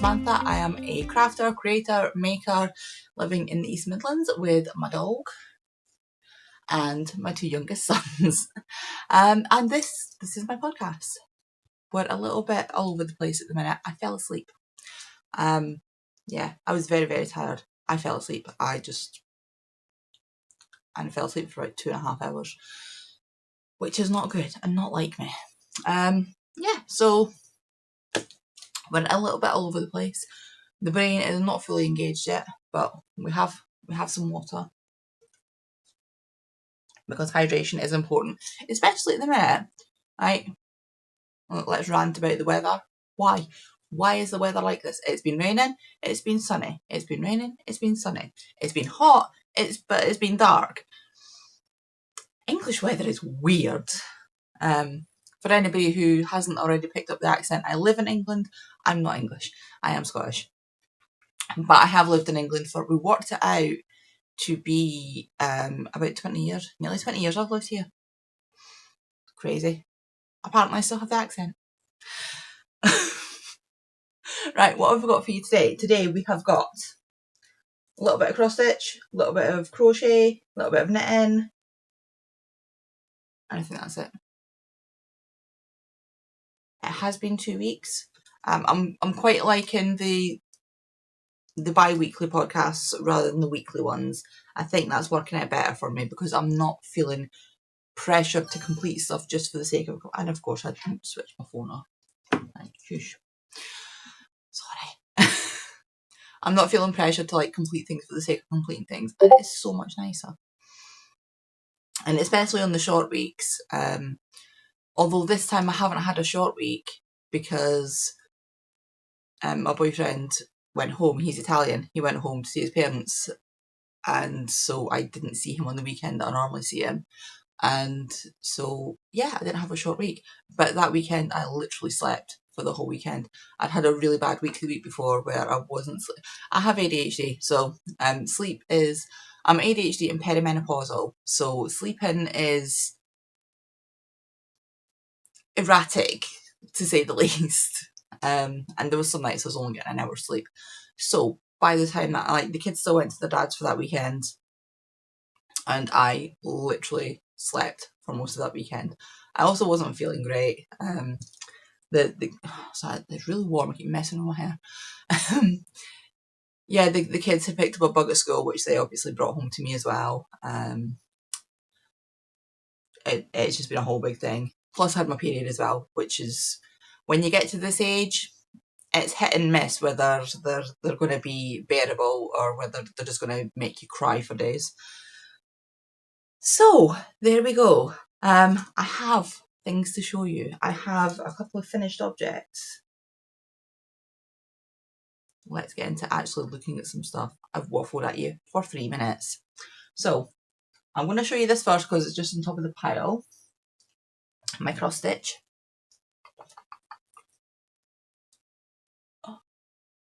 Samantha. I am a crafter, creator, maker living in the East Midlands with my dog and my two youngest sons. And this is my podcast. We're a little bit all over the place at the minute. I fell asleep. Yeah, I was very, very tired. I fell asleep. I fell asleep for about 2.5 hours, which is not good and not like me. Yeah, so we're a little bit all over the place. The brain is not fully engaged yet, but we have some water because hydration is important, especially at the minute. Right? Let's rant about the weather. Why? Why is the weather like this? It's been raining, it's been sunny. It's been raining, it's been sunny. It's been hot, but it's been dark. English weather is weird. For anybody who hasn't already picked up the accent, I live in England. I'm not English. I am Scottish. But I have lived in England we worked it out to be about 20 years. Nearly 20 years I've lived here. Crazy. Apparently I still have the accent. Right, what have we got for you today? Today we have got a little bit of cross stitch, a little bit of crochet, a little bit of knitting, and I think that's it. It has been 2 weeks. I'm quite liking the bi-weekly podcasts rather than the weekly ones. I think that's working out better for me because I'm not feeling pressured to complete stuff just for the sake of, and of course I didn't switch my phone off. Shush. Sorry. I'm not feeling pressured to complete things for the sake of completing things, and it's so much nicer. And especially on the short weeks, although this time I haven't had a short week because my boyfriend went home. He's Italian. He went home to see his parents, and so I didn't see him on the weekend that I normally see him. And so, yeah, I didn't have a short week. But that weekend, I literally slept for the whole weekend. I'd had a really bad week the week before where I wasn't I have ADHD, so sleep is... I'm ADHD and perimenopausal, so sleeping is erratic, to say the least. And there was some nights I was only getting an hour's sleep. So by the time that the kids still went to their dad's for that weekend, and I literally slept for most of that weekend. I also wasn't feeling great. Sorry, it's really warm. I keep messing with my hair. Yeah, the kids had picked up a bug at school, which they obviously brought home to me as well. It's just been a whole big thing. Plus I had my period as well, which is, when you get to this age, it's hit and miss whether they're going to be bearable or whether they're just going to make you cry for days. So there we go. I have things to show you. I have a couple of finished objects. Let's get into actually looking at some stuff. I've waffled at you for 3 minutes. So I'm going to show you this first because it's just on top of the pile. My cross stitch.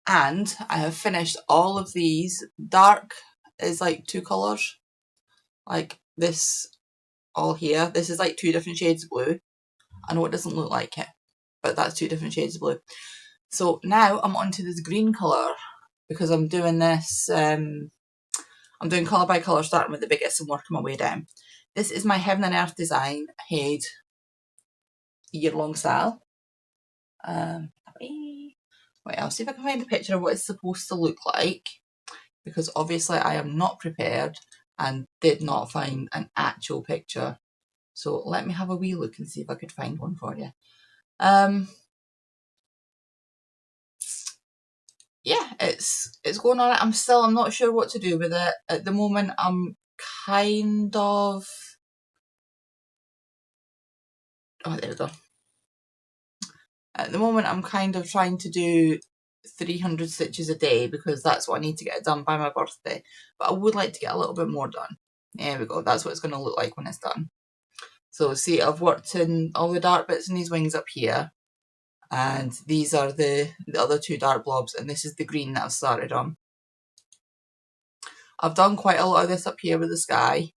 And I have finished all of these. Dark is 2 colours. Like this all here. This is 2 different shades of blue. I know it doesn't look like it, but that's 2 different shades of blue. So now I'm onto this green colour because I'm doing this, I'm doing colour by colour, starting with the biggest and working my way down. This is my Heaven and Earth design, Haid year-long style. Wait, I'll see if I can find a picture of what it's supposed to look like, because obviously I am not prepared and did not find an actual picture. So let me have a wee look and see if I could find one for you. Yeah, it's going on. I'm not sure what to do with it. At the moment, I'm kind of... Oh, there we go. At the moment, I'm kind of trying to do 300 stitches a day because that's what I need to get done by my birthday. But I would like to get a little bit more done. There we go. That's what it's going to look like when it's done. So see, I've worked in all the dark bits in these wings up here. And these are the other 2 dark blobs. And this is the green that I've started on. I've done quite a lot of this up here with the sky.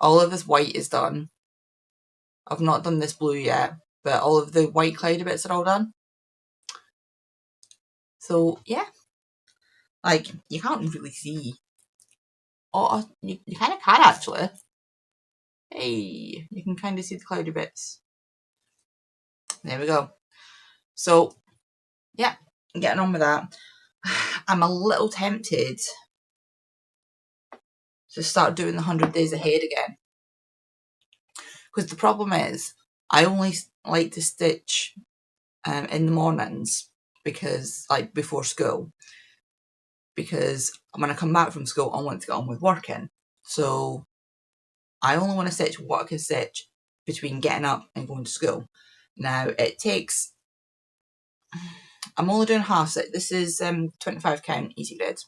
All of this white is done. I've not done this blue yet, but all of the white cloudy bits are all done. So yeah, like you can't really see. Oh, you kind of can actually. Hey, you can kind of see the cloudy bits. There we go. So yeah, getting on with that. I'm a little tempted to start doing the 100 days ahead again. Because the problem is, I only like to stitch in the mornings because, like, before school. Because when I come back from school, I want to get on with working. So I only want to stitch what I can stitch between getting up and going to school. Now, it takes... I'm only doing half stitch. This is 25 count easy grid.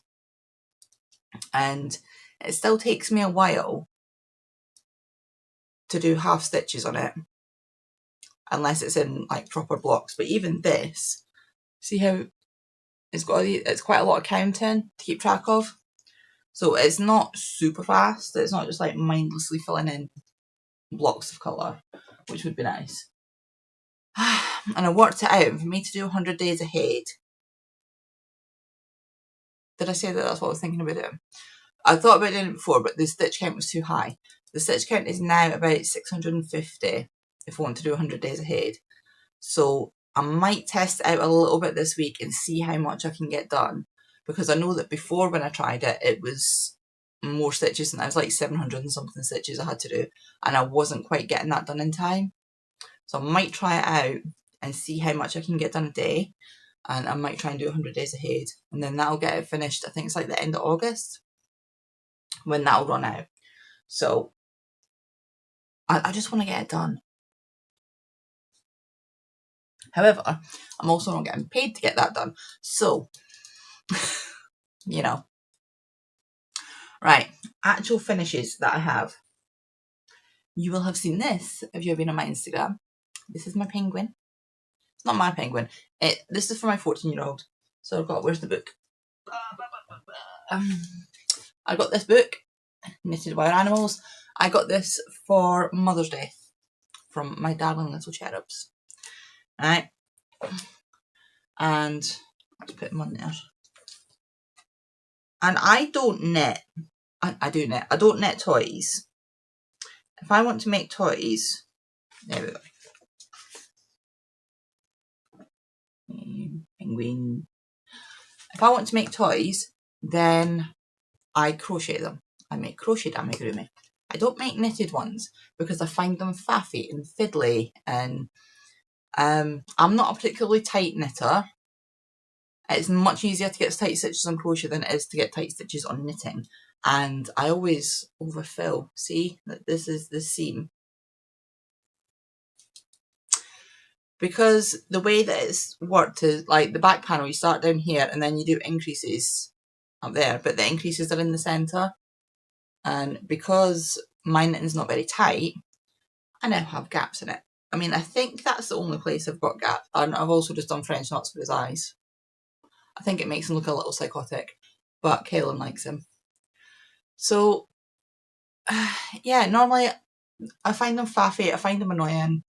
And it still takes me a while to do half stitches on it, unless it's in like proper blocks. But even this, see how it's quite a lot of counting to keep track of. So it's not super fast. It's not just like mindlessly filling in blocks of colour, which would be nice. And I worked it out, for me to do 100 days ahead. Did I say that that's what I was thinking about doing? I thought about doing it before, but the stitch count was too high. The stitch count is now about 650 if I want to do 100 days ahead. So I might test it out a little bit this week and see how much I can get done. Because I know that before, when I tried it, it was more stitches, and I was like 700 and something stitches I had to do, and I wasn't quite getting that done in time. So I might try it out and see how much I can get done a day, and I might try and do 100 days ahead, and then that'll get it finished. I think it's like the end of August when that'll run out. So I just want to get it done. However, I'm also not getting paid to get that done. So, you know. Right, actual finishes that I have. You will have seen this if you've been on my Instagram. This is my penguin. It's not my penguin. This is for my 14-year-old. So I've got, where's the book? I got this book, Knitted Wild Animals. I got this for Mother's Day from my darling little cherubs. Right, and let's put them on there. And I don't knit. I do knit. I don't knit toys. If I want to make toys, there we go. Penguin. If I want to make toys, then I crochet them. I make crochet amigurumi. I don't make knitted ones because I find them faffy and fiddly, and I'm not a particularly tight knitter. It's much easier to get tight stitches on crochet than it is to get tight stitches on knitting, and I always overfill. See, this is the seam. Because the way that it's worked is like the back panel, you start down here and then you do increases up there, but the increases are in the centre. And because my knitting's not very tight, I now have gaps in it. I mean, I think that's the only place I've got gaps. And I've also just done French knots for his eyes. I think it makes him look a little psychotic, but Kaylin likes him. So, yeah, normally I find them faffy, I find them annoying.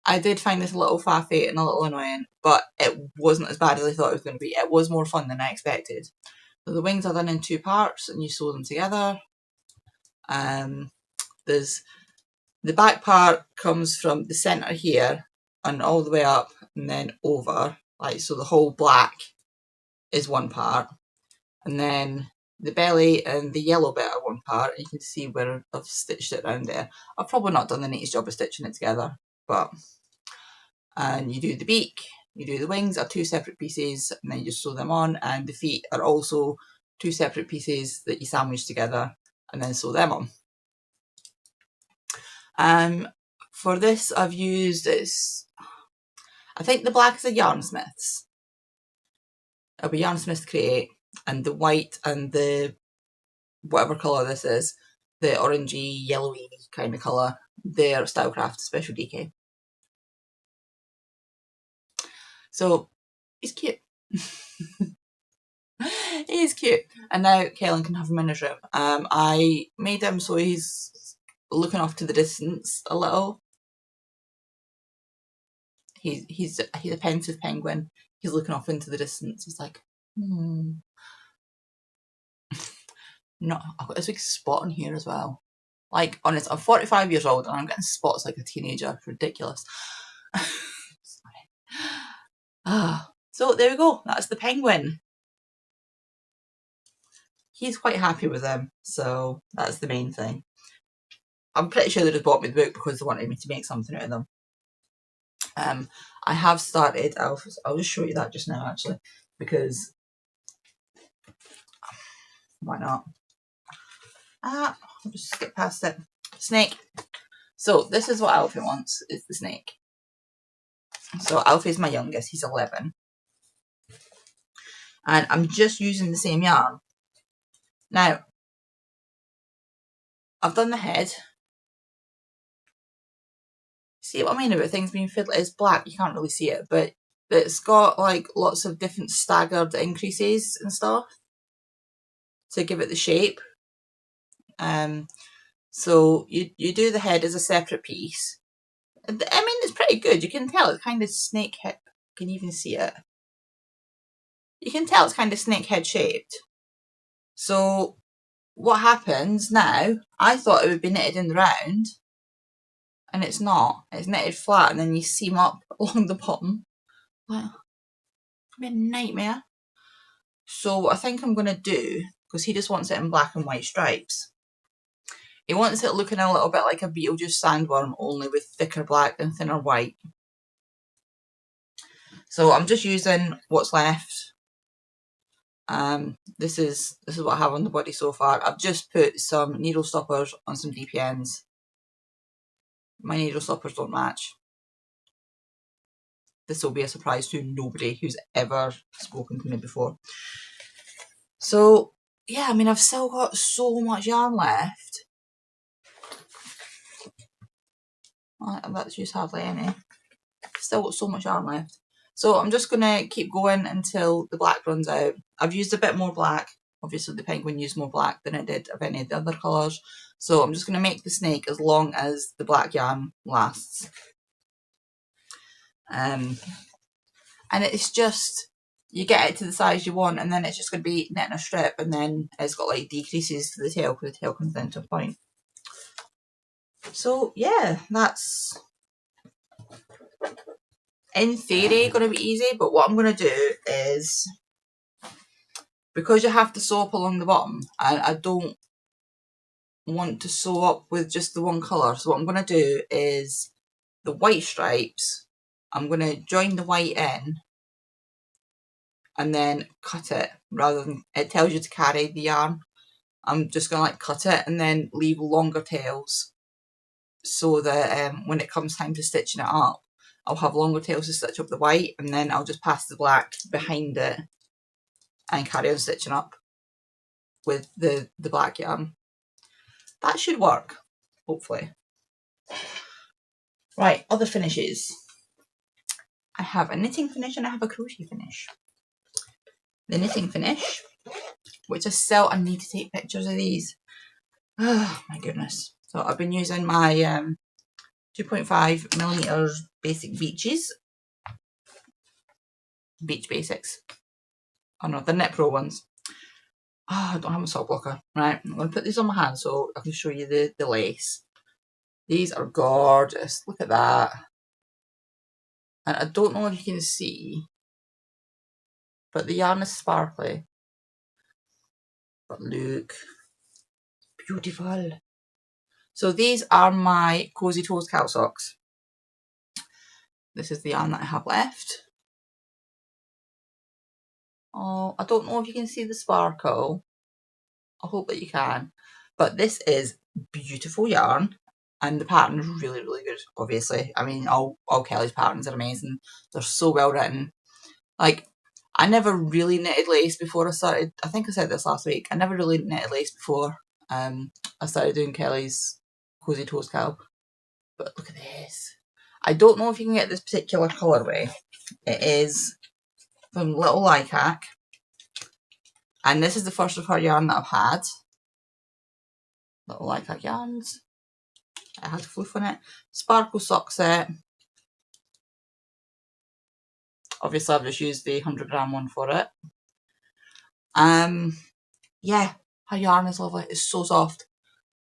I did find this a little faffy and a little annoying, but it wasn't as bad as I thought it was going to be. It was more fun than I expected. So the wings are done in 2 parts and you sew them together. There's the back part comes from the centre here and all the way up and then over, like, so the whole black is one part, and then the belly and the yellow bit are one part. You can see where I've stitched it around there. I've probably not done the neatest job of stitching it together, but... And you do the beak, you do the wings are 2 separate pieces, and then you just sew them on, and the feet are also 2 separate pieces that you sandwich together and then sew them on. For this I've used I think the black is a Yarn Smith's. It'll be Yarn Smith Create, and the white and the whatever colour this is, the orangey, yellowy kind of colour, they're Stylecraft Special DK. So, he's cute. He is cute. And now Kaylin can have him in his room. I made him so he's looking off to the distance a little. He's a pensive penguin. He's looking off into the distance. He's like, No, I've got this big spot on here as well. Like, honest, I'm 45 years old and I'm getting spots like a teenager. Ridiculous. So there we go. That's the penguin. He's quite happy with them, so that's the main thing. I'm pretty sure they just bought me the book because they wanted me to make something out of them. I have started, I'll just show you that just now actually, because why not? I'll just skip past it. Snake. So this is what Alfie wants, is the snake. So Alfie's my youngest, he's 11. And I'm just using the same yarn. Now, I've done the head. See what I mean about things being fiddly? It's black, you can't really see it, but it's got like lots of different staggered increases and stuff to give it the shape. So you do the head as a separate piece. I mean, it's pretty good. You can tell it's kind of snake head. Can you even see it? You can tell it's kind of snake head shaped. So what happens now, I thought it would be knitted in the round, and it's not. It's knitted flat and then you seam up along the bottom. Like, it'd be a nightmare. So what I think I'm going to do, because he just wants it in black and white stripes, he wants it looking a little bit like a Beetlejuice sandworm, only with thicker black and thinner white. So I'm just using what's left. This is what I have on the body so far. I've just put some needle stoppers on some DPNs. My needle stoppers don't match. This will be a surprise to nobody who's ever spoken to me before. So yeah, I mean, I've still got so much yarn left. Let's use hardly any. Still got so much yarn left. So I'm just going to keep going until the black runs out. I've used a bit more black. Obviously the penguin used more black than it did of any of the other colours. So I'm just going to make the snake as long as the black yarn lasts. And it's just, you get it to the size you want and then it's just going to be knitting a strip, and then it's got like decreases to the tail because the tail comes down to a point. So yeah, that's in theory going to be easy, but what I'm going to do is, because you have to sew up along the bottom, and I don't want to sew up with just the one colour, so what I'm going to do is the white stripes, I'm going to join the white in and then cut it, rather than, it tells you to carry the yarn. I'm just going to like cut it and then leave longer tails, so that when it comes time to stitching it up, I'll have longer tails to stitch up the white, and then I'll just pass the black behind it and carry on stitching up with the black yarn. That should work, hopefully. Right, other finishes. I have a knitting finish and I have a crochet finish. The knitting finish, which I need to take pictures of these. Oh my goodness. So I've been using my 2.5mm basic beaches. Beach basics. Oh no, the Knit Pro ones. Oh, I don't have a sock blocker. Right, I'm going to put these on my hand so I can show you the lace. These are gorgeous. Look at that. And I don't know if you can see, but the yarn is sparkly. But look. Beautiful. So these are my Cozy Toes cow socks. This is the yarn that I have left. Oh, I don't know if you can see the sparkle. I hope that you can. But this is beautiful yarn. And the pattern is really, really good, obviously. I mean, all Kelly's patterns are amazing. They're so well written. Like, I never really knitted lace before I started. I think I said this last week. I never really knitted lace before I started doing Kelly's Cozy Toes cow. But look at this. I don't know if you can get this particular colourway. It is from Little Lycac. And this is the first of her yarn that I've had. Little Lycac yarns. It has fluff on it. Sparkle sock set. Obviously I've just used the 100g one for it. Yeah, her yarn is lovely. It's so soft.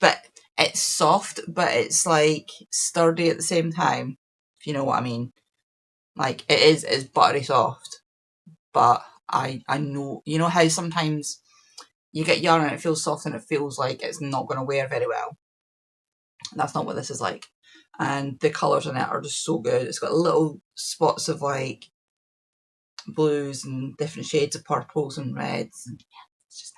But it's soft, but it's like sturdy at the same time, if you know what I mean. Like it's buttery soft, but I know, you know how sometimes you get yarn and it feels soft and it feels like it's not going to wear very well. That's not what this is like. And the colours in it are just so good. It's got little spots of like blues and different shades of purples and reds, and yeah, it's just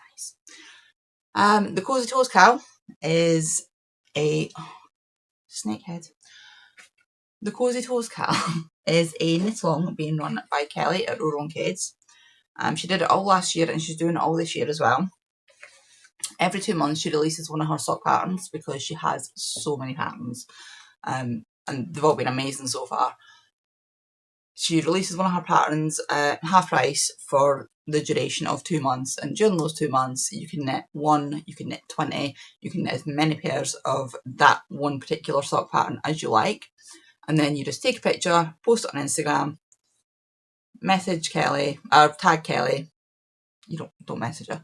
nice. The Cozy Toes cowl is a snakehead. The Cozy Toes cowl is a knit along being run by Kelly at Row Kids. She did it all last year and she's doing it all this year as well. Every 2 months she releases one of her sock patterns because she has so many patterns, and they've all been amazing so far. She releases one of her patterns at half price for the duration of 2 months, and during those 2 months you can knit 1, you can knit 20, you can knit as many pairs of that one particular sock pattern as you like, and then you just take a picture, post it on Instagram, message Kelly, or tag Kelly. You don't message her.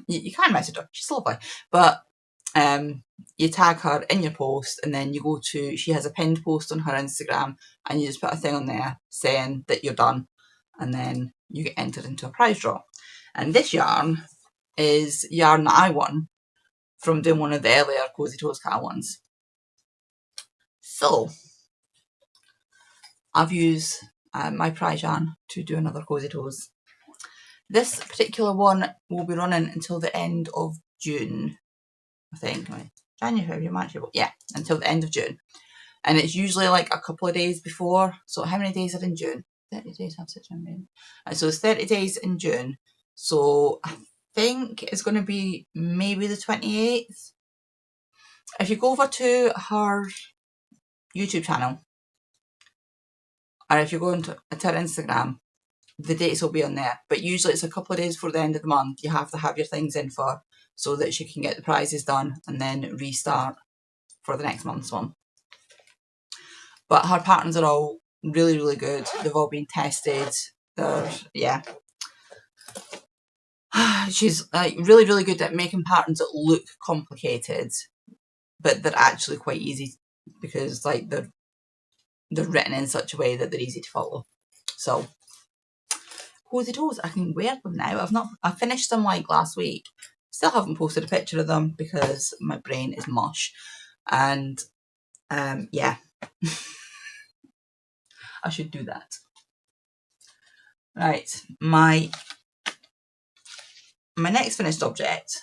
you can message her, she's lovely, but you tag her in your post, and then you go to, she has a pinned post on her Instagram, and you just put a thing on there saying that you're done, and then you get entered into a prize draw. And this yarn is yarn that I won from doing one of the earlier Cozy Toes cowl ones. So I've used my prize yarn to do another Cozy Toes. This particular one will be running until the end of June, I think. January, February, March, April. Yeah, until the end of June. And it's usually like a couple of days before. So how many days are in June? 30 days, have such a so it's 30 days in June. So I think it's going to be maybe the 28th. If you go over to her YouTube channel, or if you go into her Instagram, the dates will be on there. But usually it's a couple of days before the end of the month you have to have your things in for, so that she can get the prizes done and then restart for the next month's one. But her patterns are all really, really good. They've all been tested. Yeah. She's like really, really good at making patterns that look complicated, but they're actually quite easy because like they're written in such a way that they're easy to follow. So Cozy Toes, I can wear them now. I finished them like last week. Still haven't posted a picture of them because my brain is mush. And yeah. I should do that. Right, my next finished object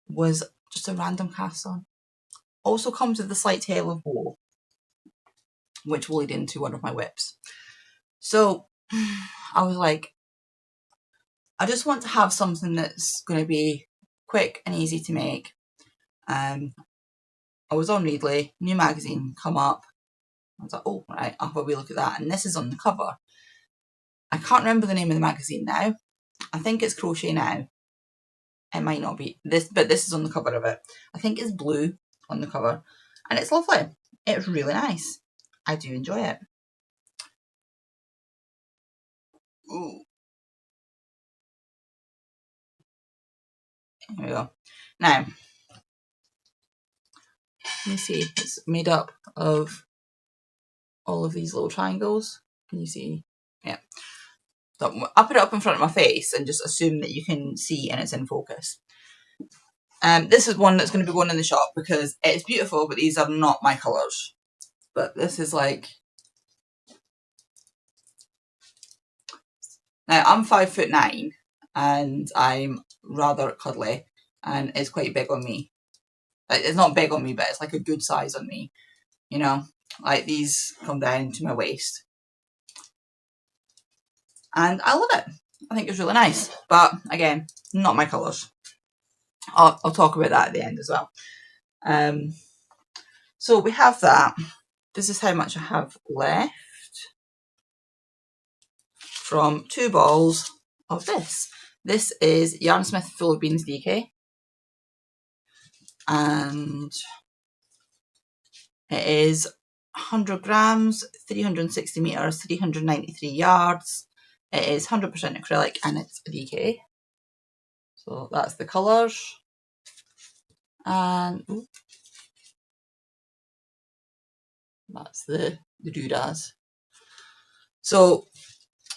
was just a random cast on. Also comes with the slight tail of wool, which will lead into one of my whips. So I was like, I just want to have something that's going to be quick and easy to make. I was on Readly, new magazine come up. I was like, oh, right, I'll have a wee look at that. And this is on the cover. I can't remember the name of the magazine now. I think it's Crochet Now. It might not be this, but this is on the cover of it. I think it's blue on the cover, and it's lovely. It's really nice. I do enjoy it. Ooh. Here we go. Now, let me see. It's made up of all of these little triangles. Can you see? Yeah. So I'll put it up in front of my face and just assume that you can see and it's in focus. This is one that's going to be going in the shop because it's beautiful, but these are not my colours. But this is like... Now, I'm 5'9" and I'm rather cuddly, and it's quite big on me. It's not big on me, but it's like a good size on me, you know? Like these come down to my waist. And I love it. I think it's really nice. But again, not my colours. I'll talk about that at the end as well. So we have that. This is how much I have left from 2 balls of this. This is Yarnsmith Full of Beans DK. And it is 100 grams, 360 meters, 393 yards. It is 100% acrylic and it's a DK. So that's the colours. And that's the doodads. So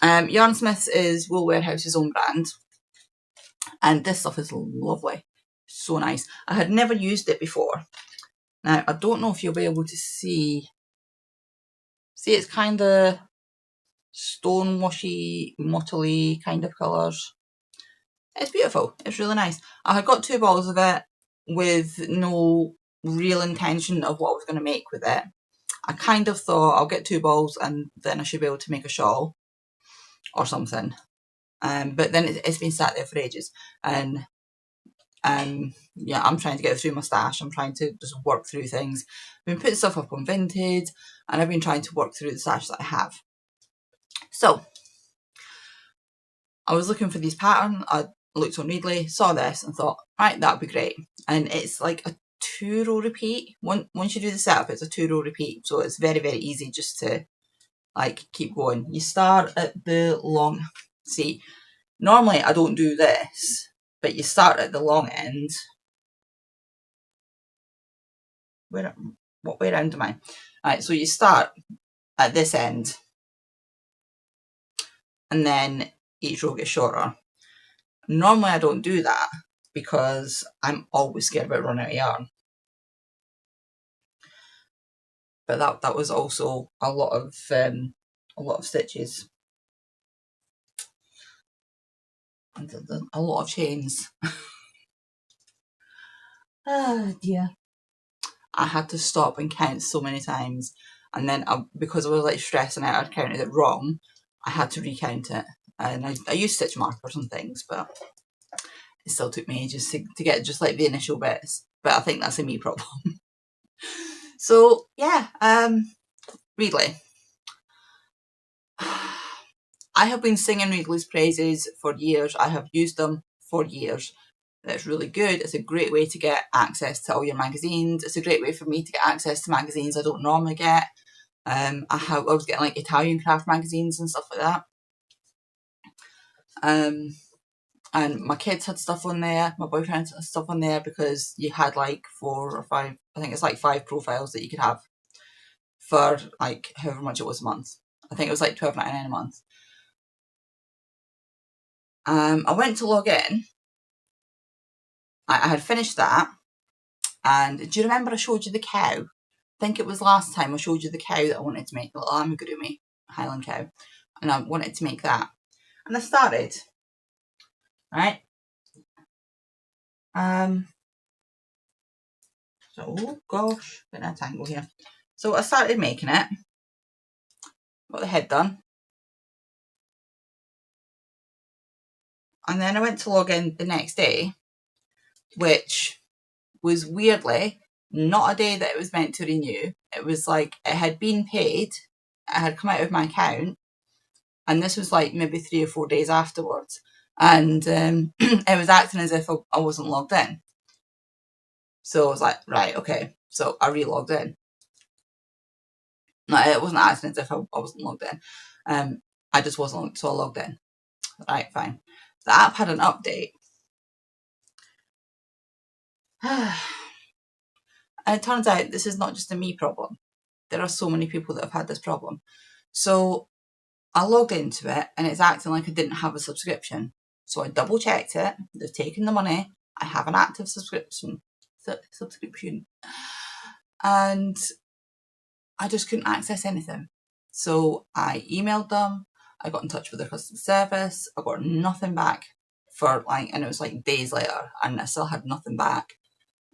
Yarnsmiths is Wool Warehouse's own brand, and this stuff is lovely, so nice. I had never used it before. Now I don't know if you'll be able to see it's kind of stone washy, mottly kind of colours. It's beautiful, it's really nice. I had got 2 balls of it with no real intention of what I was going to make with it. I kind of thought I'll get 2 balls and then I should be able to make a shawl or something. But then it's been sat there for ages, and yeah, I'm trying to get through my stash. I'm trying to just work through things. I've been putting stuff up on Vinted, and I've been trying to work through the stash that I have. So I was looking for these patterns. I looked on Readly, saw this, and thought, right, that'd be great. And it's like a 2-row repeat. Once you do the setup, it's a 2-row repeat, so it's very, very easy just to like keep going. You start at the long. See, normally I don't do this, but you start at the long end. What way around am I? Right, so you start at this end, and then each row gets shorter. Normally I don't do that because I'm always scared about running out of yarn. But that was also a lot of stitches and a lot of chains. Oh dear. I had to stop and count so many times, and then because I was like stressing out, I'd counted it wrong. I had to recount it, and I used stitch markers and things, but it still took me ages to get just like the initial bits. But I think that's a me problem. So yeah, Readly. I have been singing Readly's praises for years. I have used them for years. It's really good. It's a great way to get access to all your magazines. It's a great way for me to get access to magazines I don't normally get. I was getting like Italian craft magazines and stuff like that. And my kids had stuff on there. My boyfriend had stuff on there because you had like 4 or 5. I think it's like 5 profiles that you could have for like however much it was a month. I think it was like $12.99 a month. I went to log in. I had finished that, and do you remember I showed you the cow? I think it was last time I showed you the cow that I wanted to make, the little amigurumi Highland cow, and I wanted to make that. And I started, right? So, oh gosh, bit of a tangle here. So I started making it, got the head done, and then I went to log in the next day, which was weirdly not a day that it was meant to renew. It was like it had been paid, it had come out of my account, and this was like maybe 3 or 4 days afterwards, and it was acting as if I wasn't logged in. So I was like, right, okay. So I re-logged in. No, it wasn't acting as if I wasn't logged in. I just wasn't, so I logged in. Right, fine. The app had an update. And it turns out this is not just a me problem. There are so many people that have had this problem. So I logged into it and it's acting like I didn't have a subscription. So I double checked it. They've taken the money. I have an active subscription. And I just couldn't access anything. So I emailed them. I got in touch with their customer service. I got nothing back for and it was like days later, and I still had nothing back.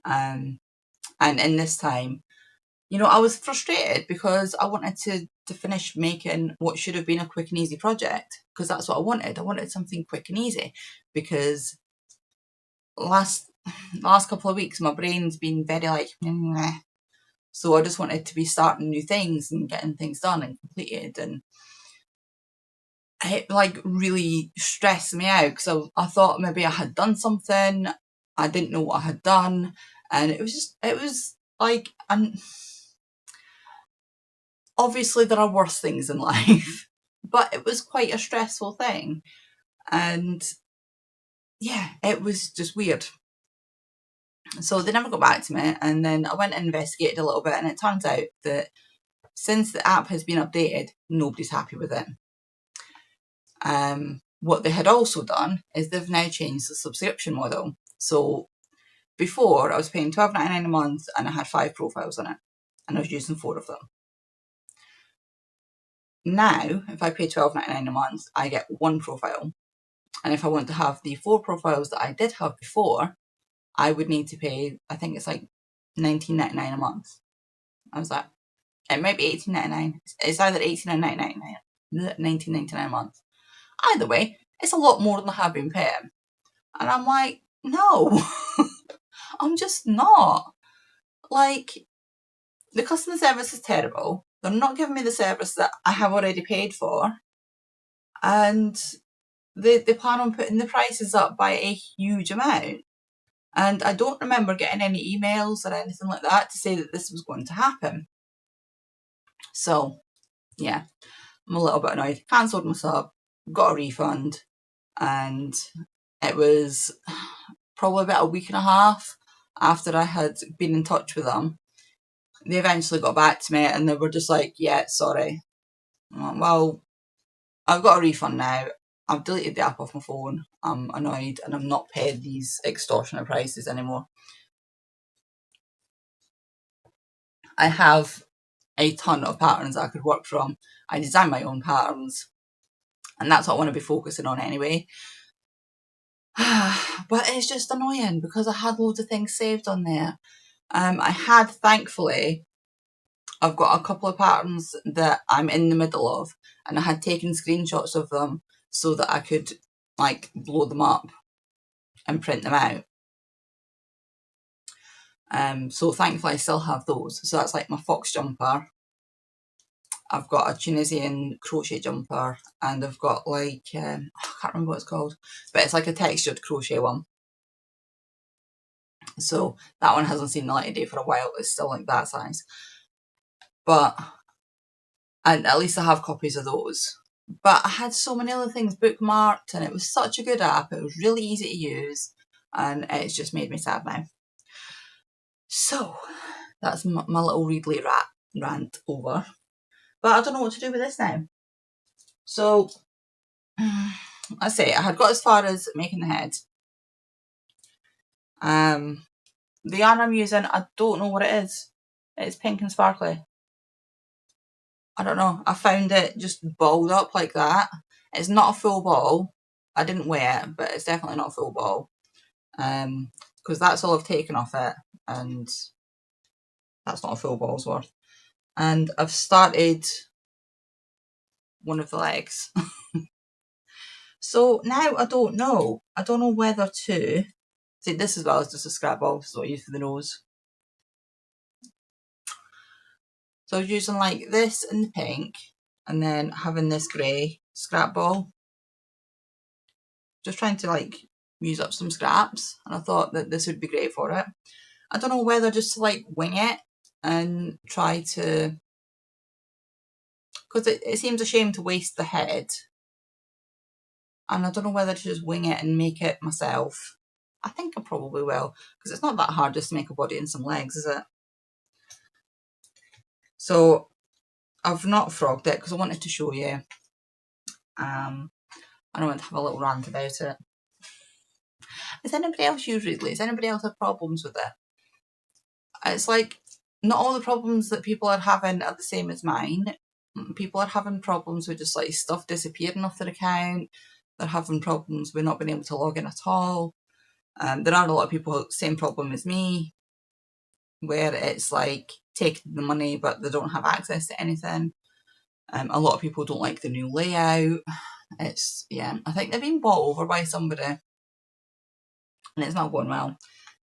And in this time, I was frustrated because I wanted to finish making what should have been a quick and easy project, because that's what I wanted. I wanted something quick and easy, because last couple of weeks my brain's been very like, meh. So I just wanted to be starting new things and getting things done and completed, and it like really stressed me out because I thought maybe I had done something. I didn't know what I had done, and it was like obviously there are worse things in life, but it was quite a stressful thing. And yeah, it was just weird. So they never got back to me, and then I went and investigated a little bit, and it turns out that since the app has been updated, nobody's happy with it. What they had also done is they've now changed the subscription model. So before I was paying $12.99 a month and I had 5 profiles on it, and I was using 4 of them. Now, if I pay $12.99 a month, I get 1 profile. And if I want to have the 4 profiles that I did have before, I would need to pay, I think it's like $19.99 a month. I was like, it might be $18.99. It's either $18 or $19.99 a month. Either way, it's a lot more than I have been paying. And I'm like, no, I'm just not. Like, the customer service is terrible. They're not giving me the service that I have already paid for. And they plan on putting the prices up by a huge amount. And I don't remember getting any emails or anything like that to say that this was going to happen. So, yeah, I'm a little bit annoyed. Cancelled my sub, got a refund, and it was probably about a week and a half after I had been in touch with them. They eventually got back to me and they were just like, yeah, sorry. I'm like, well, I've got a refund now. I've deleted the app off my phone. I'm annoyed and I'm not paying these extortionate prices anymore. I have a ton of patterns that I could work from. I design my own patterns, and that's what I want to be focusing on anyway. But it's just annoying because I had loads of things saved on there. I had, thankfully, I've got a couple of patterns that I'm in the middle of, and I had taken screenshots of them so that I could like blow them up and print them out. So thankfully I still have those. So that's like my fox jumper. I've got a Tunisian crochet jumper, and I've got like, I can't remember what it's called, but it's like a textured crochet one. So that one hasn't seen the light of day for a while. It's still like that size. But, and at least I have copies of those. But I had so many other things bookmarked, and it was such a good app. It was really easy to use, and it's just made me sad now. So that's my little Readly rant over. But I don't know what to do with this now. So I say I had got as far as making the head. The yarn I'm using, I don't know what it is. It's pink and sparkly. I don't know. I found it just balled up like that. It's not a full ball. I didn't weigh it, but it's definitely not a full ball. Because that's all I've taken off it, and that's not a full ball's worth. And I've started one of the legs. So now I don't know. I don't know whether to... See, this as well is just a scrap ball, so I use for the nose. So I was using like this in the pink, and then having this grey scrap ball. Just trying to like use up some scraps, and I thought that this would be great for it. I don't know whether just to like wing it and try to... Because it seems a shame to waste the head. And I don't know whether to just wing it and make it myself. I think I probably will, because it's not that hard just to make a body and some legs, is it? So I've not frogged it because I wanted to show you. I don't want to have a little rant about it. Has anybody else used Readly? Has anybody else had problems with it? It's like, not all the problems that people are having are the same as mine. People are having problems with just like stuff disappearing off their account. They're having problems with not being able to log in at all. There are a lot of people with the same problem as me, where it's like taking the money but they don't have access to anything. A lot of people don't like the new layout. It's, yeah, I think they've been bought over by somebody and it's not going well.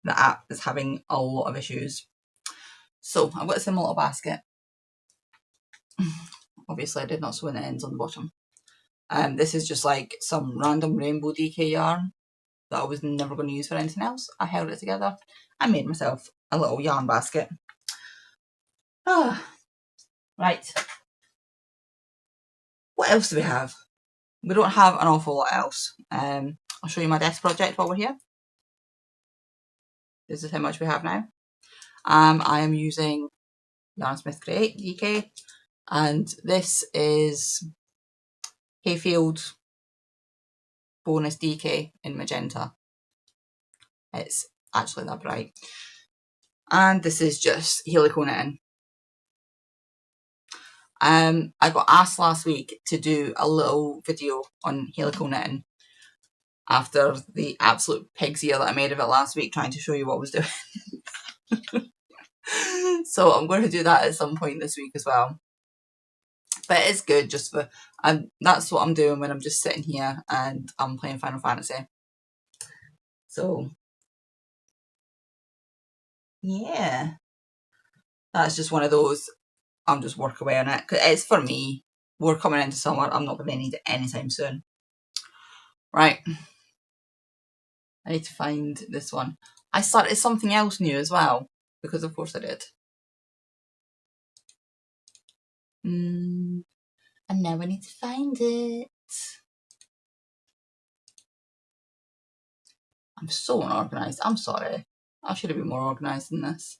The app is having a lot of issues. So I've got a similar little basket. Obviously I did not sew in the ends on the bottom. This is just like some random rainbow DK yarn that I was never going to use for anything else. I held it together. I made myself a little yarn basket. Right, what else do we have? We don't have an awful lot else. I'll show you my desk project while we're here. This is how much we have now. I am using Yarn Smith Create DK, and this is Hayfield Bonus DK in magenta. It's actually that bright. And this is just helico knitting. I got asked last week to do a little video on helico knitting after the absolute pig's ear that I made of it last week, trying to show you what I was doing. So I'm going to do that at some point this week as well. But it's good just for, that's what I'm doing when I'm just sitting here and I'm playing Final Fantasy. So yeah, that's just one of those, I'm just work away on it, because it's for me. We're coming into summer, I'm not going to need it anytime soon. Right, I need to find this one. I started something else new as well, because of course I did. And now I need to find it. I'm so unorganised, I'm sorry. I should have been more organised than this.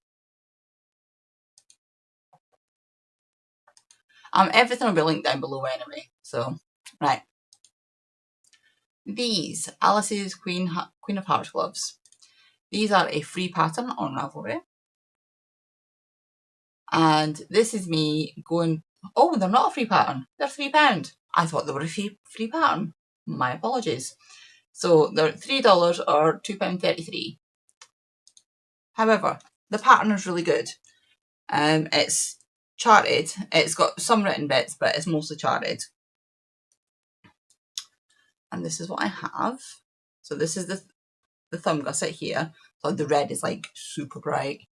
Everything will be linked down below anyway, so, right. These, Alice's Queen of Hearts gloves. These are a free pattern on Ravelry. And this is me going, oh, they're not a free pattern, they're £3. I thought they were a free pattern. My apologies. So they're $3 or £2.33. However, the pattern is really good. It's charted, it's got some written bits, but it's mostly charted. And this is what I have. So this is the thumb gusset here. So the red is like super bright.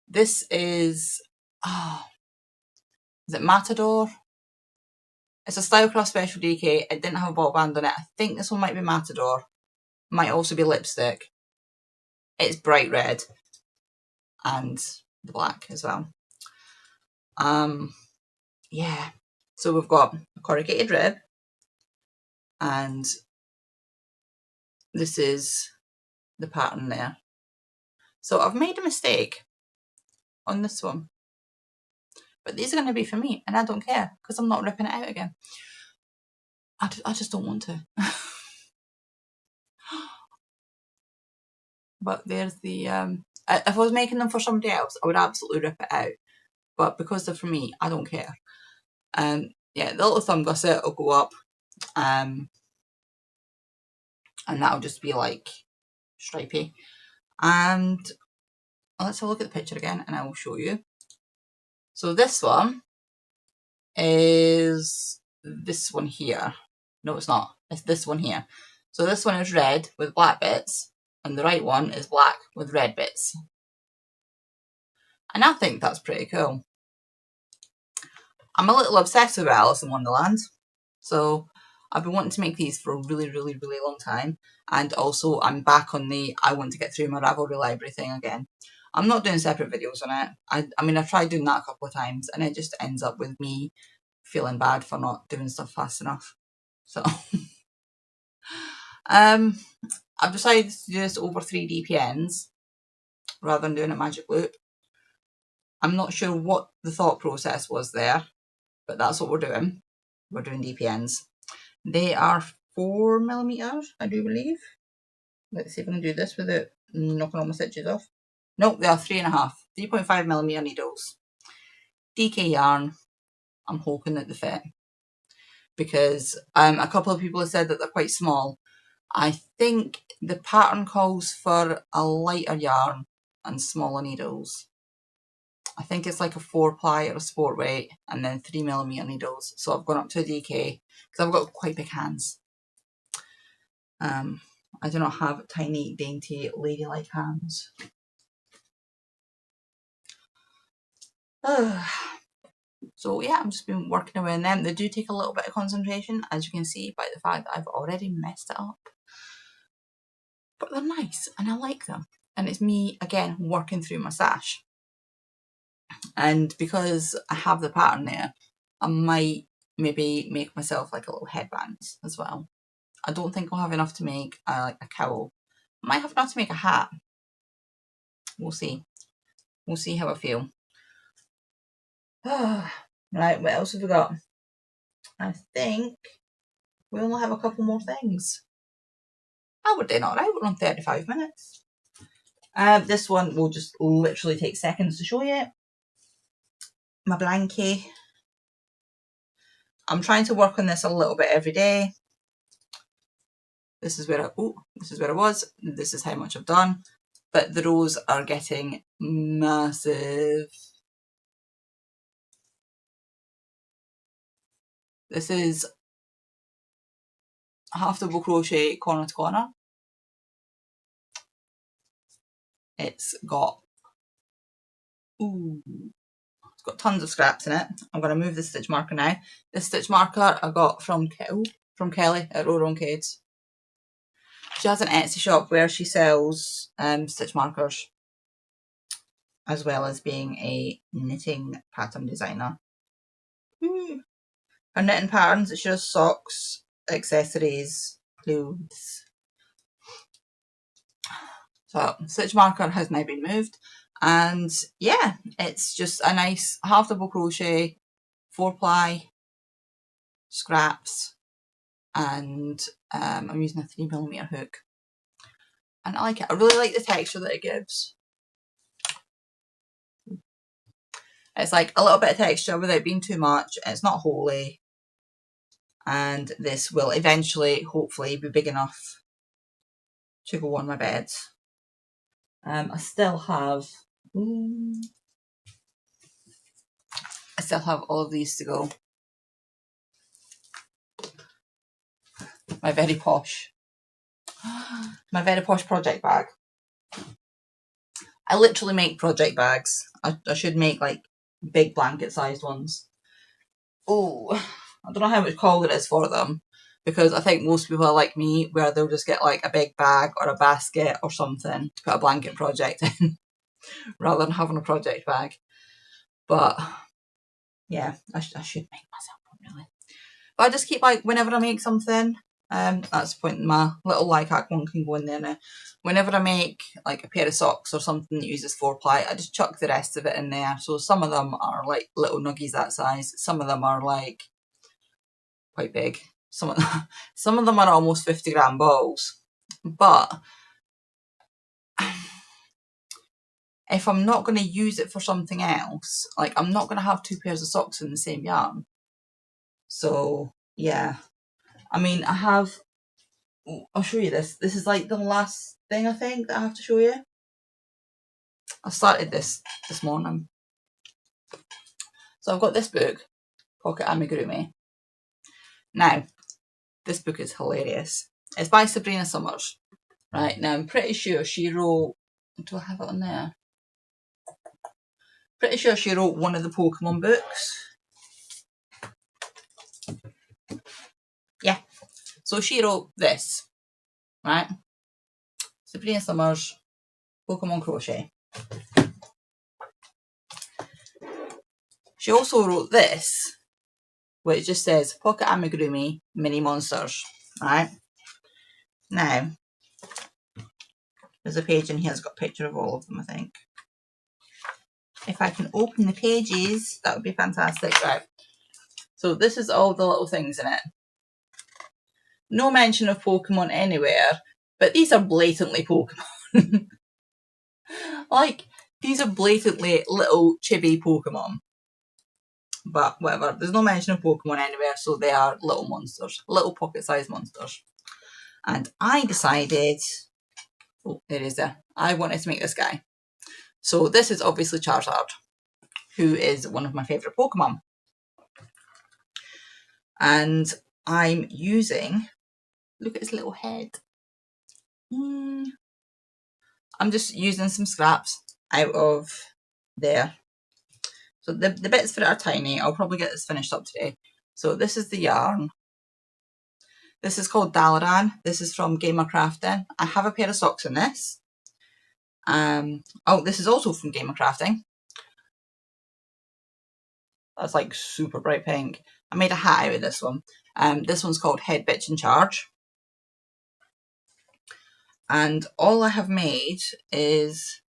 This is it Matador? It's a Stylecraft Special DK. It didn't have a ball band on it. I think this one might be Matador. Might also be lipstick. It's bright red and the black as well. Yeah. So we've got a corrugated rib, and this is the pattern there. So I've made a mistake on this one, but these are going to be for me, and I don't care because I'm not ripping it out again. I just don't want to. But there's the if I was making them for somebody else, I would absolutely rip it out. But because they're for me, I don't care. Yeah, the little thumb gusset will go up, and that'll just be like stripy. And let's have a look at the picture again, and I will show you. So this one is this one here. No, it's not. It's this one here. So this one is red with black bits, and the right one is black with red bits. And I think that's pretty cool. I'm a little obsessed with Alice in Wonderland, so I've been wanting to make these for a really, really, really long time. And also I'm back on the I want to get through my Ravelry library thing again. I'm not doing separate videos on it. I mean, I've tried doing that a couple of times, and it just ends up with me feeling bad for not doing stuff fast enough. So I've decided to do this over 3 DPNs rather than doing a magic loop. I'm not sure what the thought process was there, but that's what we're doing. We're doing DPNs. They are 4mm, I do believe. Let's see if I can do this without knocking all my stitches off. Nope, they are 3.5, 3.5mm needles. DK yarn. I'm hoping that they fit, because a couple of people have said that they're quite small. I think the pattern calls for a lighter yarn and smaller needles. I think it's like a 4-ply or a sport weight, and then 3mm needles. So I've gone up to a DK because I've got quite big hands. I do not have tiny, dainty, ladylike hands. So yeah, I've just been working away on them. They do take a little bit of concentration, as you can see by the fact that I've already messed it up. But they're nice, and I like them. And it's me, again, working through my stash. And because I have the pattern there, I might maybe make myself like a little headband as well. I don't think I'll have enough to make like a cowl. I might have enough to make a hat. We'll see. We'll see how I feel. Right, what else have we got? I think we only have a couple more things. Oh, we're doing alright. We're on 35 minutes. This one will just literally take seconds to show you. My blankie. I'm trying to work on this a little bit every day. This is where I was. This is how much I've done. But the rows are getting massive. This is half double crochet corner to corner. It's got tons of scraps in it. I'm going to move the stitch marker now. This stitch marker I got from Kelly at Row Kids. She has an Etsy shop where she sells stitch markers, as well as being a knitting pattern designer. Her knitting patterns, it's just socks, accessories, clothes. So stitch marker has now been moved, and yeah, it's just a nice half double crochet, 4-ply scraps, and I'm using a 3mm hook, and I like it. I really like the texture that it gives. It's like a little bit of texture without being too much. It's not holey, and this will eventually, hopefully, be big enough to go on my bed. I still have all of these to go. My very posh project bag. I literally make project bags. I should make like big blanket sized ones. Oh, I don't know how much call there is for them, because I think most people are like me, where they'll just get like a big bag or a basket or something to put a blanket project in, rather than having a project bag. But yeah, I should make myself one really. But I just keep like, whenever I make something, that's the point, my little life hack one can go in there now. Whenever I make like a pair of socks or something that uses 4-ply, I just chuck the rest of it in there. So some of them are like little nuggies that size. Some of them are like quite big. Some of them are almost 50-gram balls. But if I'm not going to use it for something else, like I'm not going to have 2 pairs of socks in the same yarn. So yeah, I mean, I'll show you this. This is like the last thing I think that I have to show you. I started this morning. So I've got this book, Pocket Amigurumi. Now, this book is hilarious. It's by Sabrina Summers. Right, now I'm pretty sure she wrote, do I have it on there? Pretty sure she wrote one of the Pokemon books. Yeah, so she wrote this, right? Sabrina Summers, Pokemon Crochet. She also wrote this, which just says Pocket Amigurumi Mini Monsters, right? Now, there's a page in here that's got a picture of all of them, I think. If I can open the pages, that would be fantastic. Right. So this is all the little things in it. No mention of Pokemon anywhere, but these are blatantly Pokemon. Like, these are blatantly little chibi Pokemon. But whatever, there's no mention of Pokemon anywhere, so they are little monsters, little pocket-sized monsters. And I decided, oh, there is there, I wanted to make this guy. So this is obviously Charizard, who is one of my favourite Pokemon. And I'm using, look at his little head. I'm just using some scraps out of there. So the bits for it are tiny. I'll probably get this finished up today. So this is the yarn. This is called Dalaran. This is from Gamer Crafting. I have a pair of socks in this. Oh, this is also from Gamer Crafting. That's like super bright pink. I made a hat out of this one. This one's called Head Bitch in Charge. And all I have made is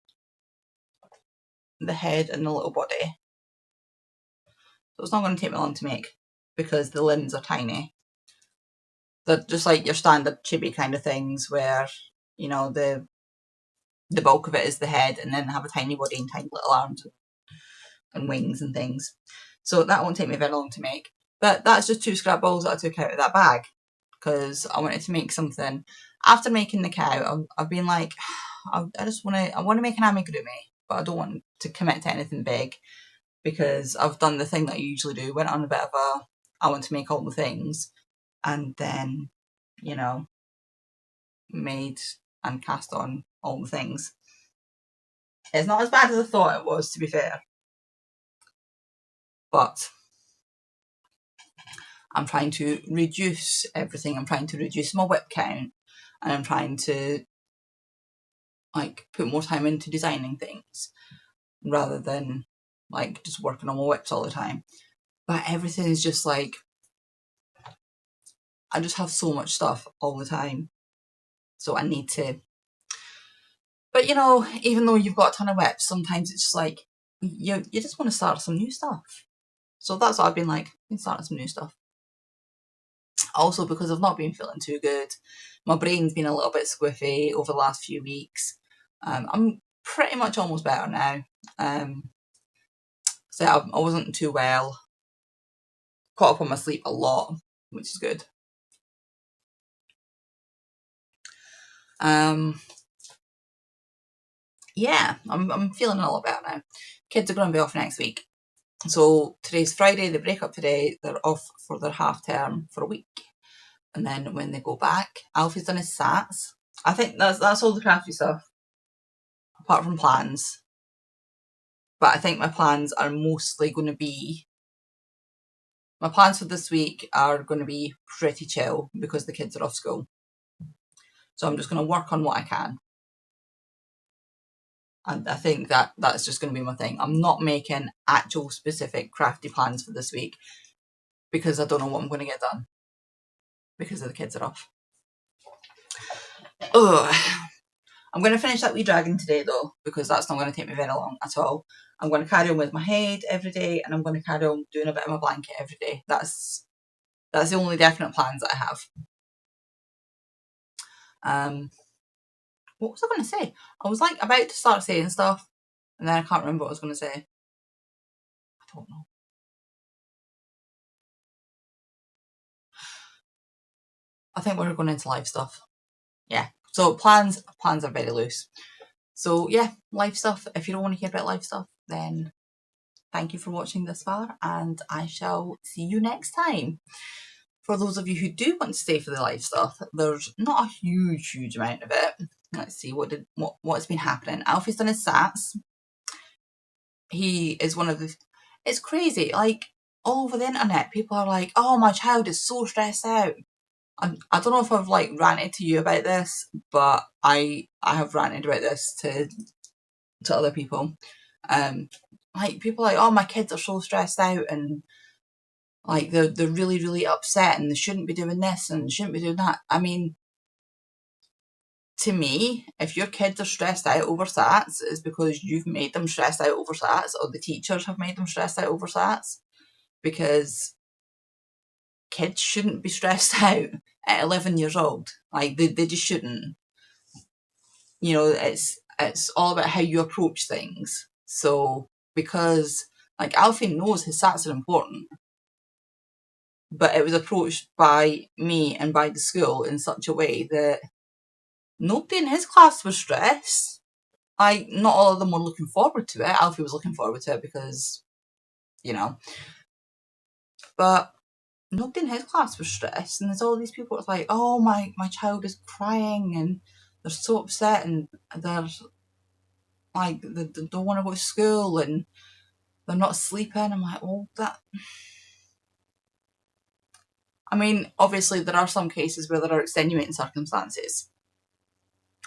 the head and the little body. So it's not going to take me long to make because the limbs are tiny. They're just like your standard chibi kind of things where, you know, the bulk of it is the head and then have a tiny body and tiny little arms and wings and things. So that won't take me very long to make. But that's just 2 scrap balls that I took out of that bag because I wanted to make something. After making the cow, I've been like, I want to make an amigurumi, but I don't want to commit to anything big because I've done the thing that I usually do, went on a bit of a, I want to make all the things, and then, you know, made and cast on all the things. It's not as bad as I thought it was, to be fair. But I'm trying to reduce everything. I'm trying to reduce my whip count, and I'm trying to like put more time into designing things rather than like just working on my whips all the time. But everything is just like, I just have so much stuff all the time, so I need to. But you know, even though you've got a ton of whips, sometimes it's just like you just want to start some new stuff. So that's what I've been like, starting some new stuff. Also, because I've not been feeling too good, my brain's been a little bit squiffy over the last few weeks. I'm pretty much almost better now. So I wasn't too well. Caught up on my sleep a lot, which is good. Yeah, I'm feeling a lot better now. Kids are going to be off next week. So today's Friday, they break up today, they're off for their half term for a week. And then when they go back, Alfie's done his SATs. I think that's all the crafty stuff, apart from plans. But I think my plans are mostly going to be, my plans for this week are going to be pretty chill because the kids are off school. So I'm just going to work on what I can. And I think that's just going to be my thing. I'm not making actual specific crafty plans for this week because I don't know what I'm going to get done because the kids are off. Ugh. I'm going to finish that wee dragon today though, because that's not going to take me very long at all. I'm going to carry on with my head every day, and I'm going to carry on doing a bit of my blanket every day. That's the only definite plans that I have. What was I going to say? I was like about to start saying stuff, and then I can't remember what I was going to say. I don't know. I think we're going into life stuff. Yeah. So plans are very loose. So yeah, life stuff. If you don't want to hear about life stuff, then thank you for watching this far, and I shall see you next time. For those of you who do want to stay for the life stuff, there's not a huge amount of it. Let's see what's been happening. Alfie's done his SATs. He is one of the. It's crazy. Like all over the internet, people are like, "Oh, my child is so stressed out." I don't know if I've like ranted to you about this, but I have ranted about this to other people. Like people are like, "Oh, my kids are so stressed out," and like they're really upset, and they shouldn't be doing this and shouldn't be doing that. I mean, to me, if your kids are stressed out over SATs, it's because you've made them stressed out over SATs, or the teachers have made them stressed out over SATs, because kids shouldn't be stressed out at 11 years old. Like they just shouldn't. You know, it's all about how you approach things. So because like Alfie knows his SATs are important, but it was approached by me and by the school in such a way that nobody in his class was stressed. Like, not all of them were looking forward to it. Alfie was looking forward to it because, you know, but nobody in his class was stressed. And there's all these people that's like, "Oh, my child is crying and they're so upset and they're like, they don't want to go to school and they're not sleeping." I'm like, well, that. I mean, obviously, there are some cases where there are extenuating circumstances.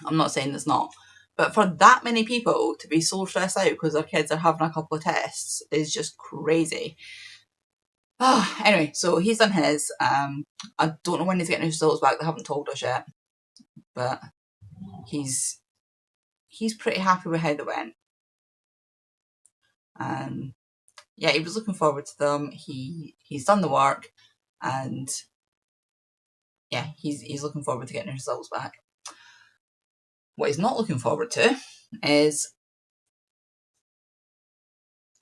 I'm not saying there's not. But for that many people to be so stressed out because their kids are having a couple of tests is just crazy. Anyway, so he's done his. I don't know when he's getting his results back. They haven't told us yet, but he's pretty happy with how they went. Yeah, he was looking forward to them. He's done the work, and yeah, he's looking forward to getting his results back. What he's not looking forward to is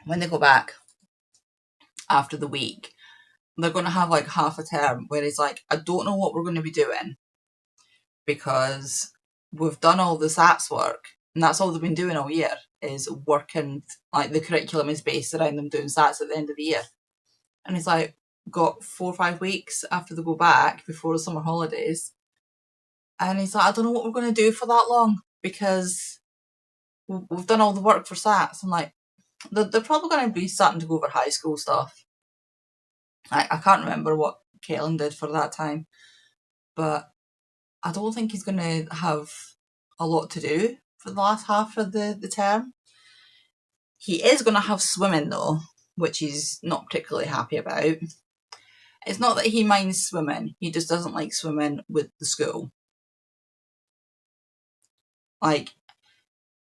when they go back after the week. They're going to have like half a term where he's like, I don't know what we're going to be doing because we've done all the SATs work, and that's all they've been doing all year is working. Like the curriculum is based around them doing SATs at the end of the year. And he's like, got 4 or 5 weeks after they go back before the summer holidays. And he's like, I don't know what we're going to do for that long because we've done all the work for SATs. I'm like, they're probably going to be starting to go over high school stuff. I can't remember what Caitlin did for that time, but I don't think he's going to have a lot to do for the last half of the term. He is going to have swimming though, which he's not particularly happy about. It's not that he minds swimming, he just doesn't like swimming with the school. Like,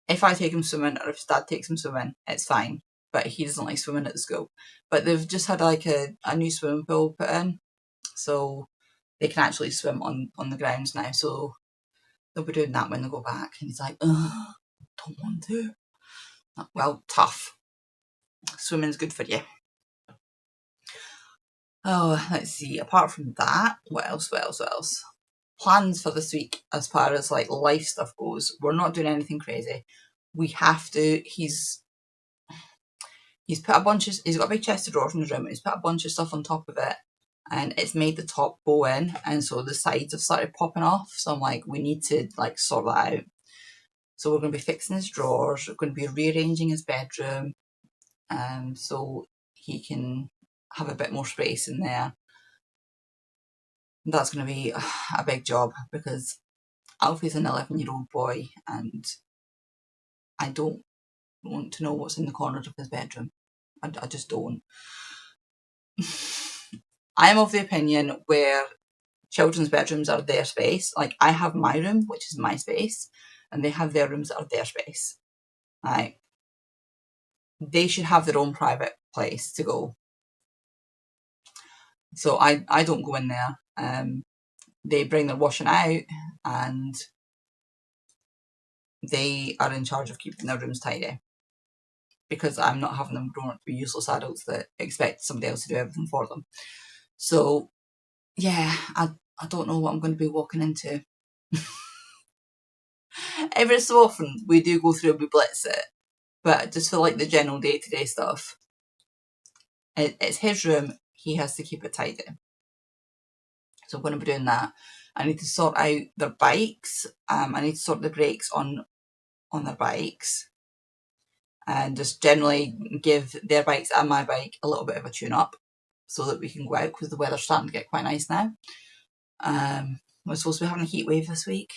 if I take him swimming or if his dad takes him swimming, it's fine. But he doesn't like swimming at the school. But they've just had like a new swimming pool put in, so they can actually swim on the grounds now. So they'll be doing that when they go back. And he's like, ugh, don't want to. Well, tough. Swimming's good for you. Oh, let's see. Apart from that, what else? Plans for this week as far as like life stuff goes. We're not doing anything crazy. We have to. He's put a bunch of. He's got a big chest of drawers in his room. He's put a bunch of stuff on top of it, and it's made the top bow in, and so the sides have started popping off. So I'm like, we need to like sort that out. So we're going to be fixing his drawers. We're going to be rearranging his bedroom, so he can have a bit more space in there. That's going to be a big job because Alfie's an 11-year-old boy, and I don't want to know what's in the corners of his bedroom. I just don't. I am of the opinion where children's bedrooms are their space. Like, I have my room, which is my space, and they have their rooms that are their space. Like, they should have their own private place to go. So I don't go in there. They bring their washing out, and they are in charge of keeping their rooms tidy. Because I'm not having them grown up to be useless adults that expect somebody else to do everything for them. So, yeah, I don't know what I'm going to be walking into. Every so often, we do go through and we blitz it. But just for like the general day-to-day stuff, it's his room. He has to keep it tidy. So I'm going to be doing that. I need to sort out their bikes. I need to sort the brakes on their bikes. And just generally give their bikes and my bike a little bit of a tune-up so that we can go out because the weather's starting to get quite nice now. We're supposed to be having a heat wave this week.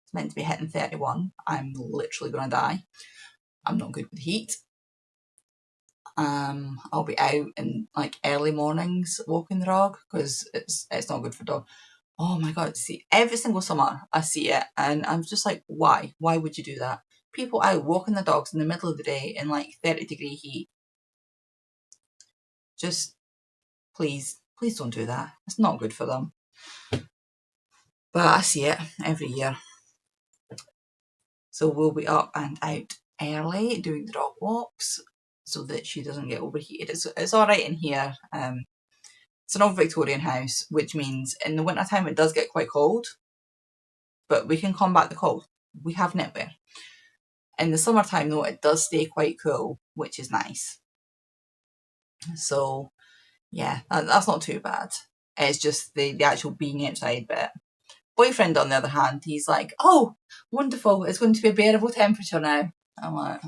It's meant to be hitting 31. I'm literally going to die. I'm not good with heat. I'll be out in like early mornings walking the dog because it's not good for dog. Oh my god, see, every single summer I see it and I'm just like, why? Why would you do that? People out walking the dogs in the middle of the day in like 30-degree heat. Just please don't do that. It's not good for them. But I see it every year. So we'll be up and out early doing the dog walks so that she doesn't get overheated. It's alright in here. It's an old Victorian house, which means in the winter time it does get quite cold, but we can combat the cold. We have knitwear. In the summertime though, it does stay quite cool, which is nice. So yeah, that's not too bad. It's just the actual being outside bit. Boyfriend, on the other hand, he's like, oh, wonderful, it's going to be a bearable temperature now. I'm like,